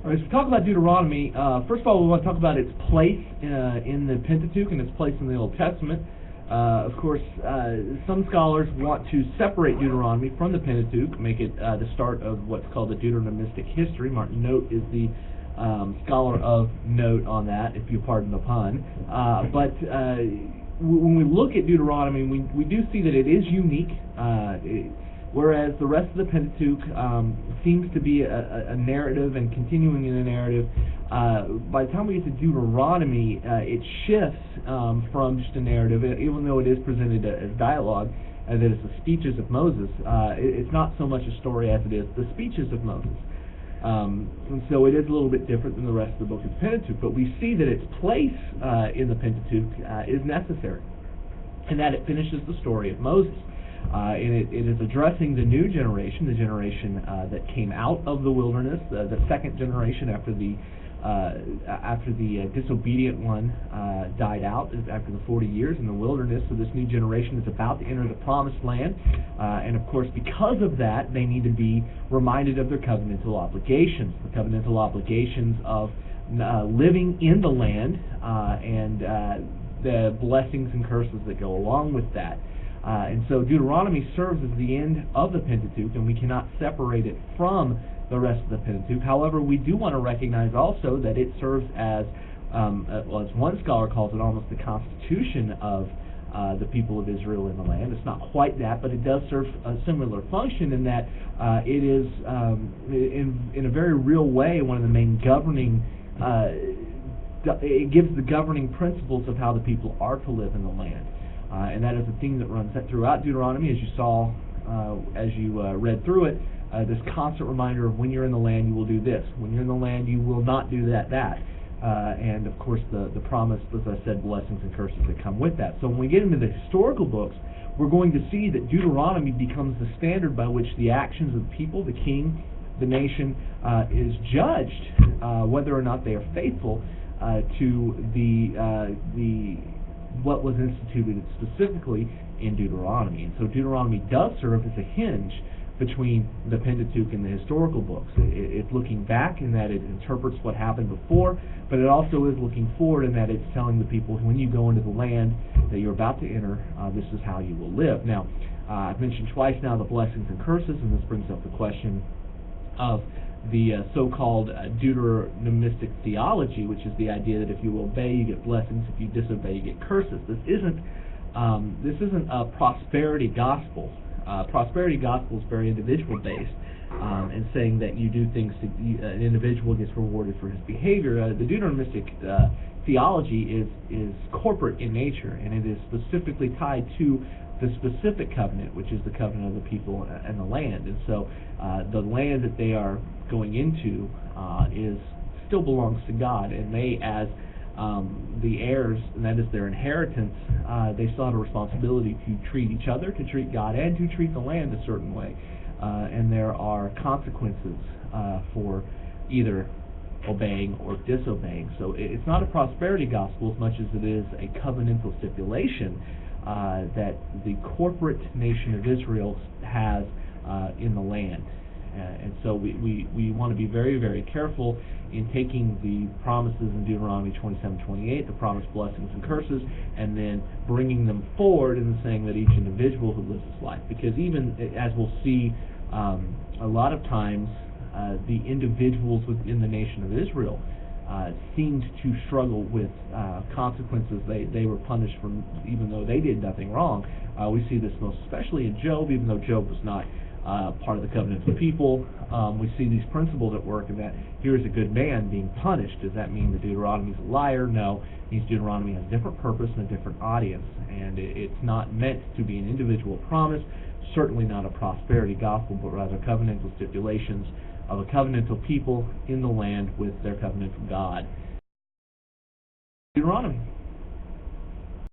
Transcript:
All right, so we talk about Deuteronomy. First of all, we want to talk about its place in the Pentateuch and its place in the Old Testament. Of course, some scholars want to separate Deuteronomy from the Pentateuch, make it the start of what's called the Deuteronomistic history. Martin Note is the scholar of note on that, if you pardon the pun. But when we look at Deuteronomy, we do see that it is unique. Whereas the rest of the Pentateuch seems to be a narrative and continuing in a narrative, by the time we get to Deuteronomy, it shifts from just a narrative, even though it is presented as dialogue, that it's the speeches of Moses. It's not so much a story as it is the speeches of Moses. And so it is a little bit different than the rest of the book of the Pentateuch, but we see that its place in the Pentateuch is necessary, and that it finishes the story of Moses. And it is addressing the new generation, the generation that came out of the wilderness, the second generation after the disobedient one died out after the 40 years in the wilderness. So this new generation is about to enter the promised land, and of course because of that they need to be reminded of their covenantal obligations, the covenantal obligations of living in the land and the blessings and curses that go along with that. And so Deuteronomy serves as the end of the Pentateuch, and we cannot separate it from the rest of the Pentateuch. However, we do want to recognize also that it serves as, well, as one scholar calls it, almost the constitution of the people of Israel in the land. It's not quite that, but it does serve a similar function in that it is, in a very real way, one of the main governing, it gives the governing principles of how the people are to live in the land. And that is a theme that runs throughout Deuteronomy, as you saw as you read through it, this constant reminder of when you're in the land you will do this, when you're in the land you will not do that. And of course the promise, as I said, blessings and curses that come with that. So when we get into the historical books, we're going to see that Deuteronomy becomes the standard by which the actions of the people, the king, the nation, is judged, whether or not they are faithful to what was instituted specifically in Deuteronomy. And so Deuteronomy does serve as a hinge between the Pentateuch and the historical books. It's looking back in that it interprets what happened before, but it also is looking forward in that it's telling the people when you go into the land that you're about to enter, this is how you will live. Now, I've mentioned twice now the blessings and curses, and this brings up the question of the so-called Deuteronomistic theology, which is the idea that if you obey, you get blessings; if you disobey, you get curses. This isn't a prosperity gospel. Prosperity gospel is very individual-based, and saying that you do things, an individual gets rewarded for his behavior. The Deuteronomistic theology is corporate in nature, and it is specifically tied to the specific covenant, which is the covenant of the people and the land. And so the land that they are going into still belongs to God, and they, as the heirs, and that is their inheritance, they still have a responsibility to treat each other, to treat God, and to treat the land a certain way. And there are consequences for either obeying or disobeying. So it's not a prosperity gospel as much as it is a covenantal stipulation that the corporate nation of Israel has in the land. And so we want to be very, very careful in taking the promises in Deuteronomy 27:28, the promised blessings and curses, and then bringing them forward and saying that each individual who lives this life, because even as we'll see a lot of times, the individuals within the nation of Israel seemed to struggle with consequences. They were punished from, even though they did nothing wrong. We see this most especially in Job, even though Job was not part of the covenant of people. We see these principles at work, and that here is a good man being punished. Does that mean that Deuteronomy is a liar? No. It means Deuteronomy has a different purpose and a different audience, and it's not meant to be an individual promise, certainly not a prosperity gospel, but rather covenantal stipulations of a covenantal people in the land with their covenantal God. Deuteronomy.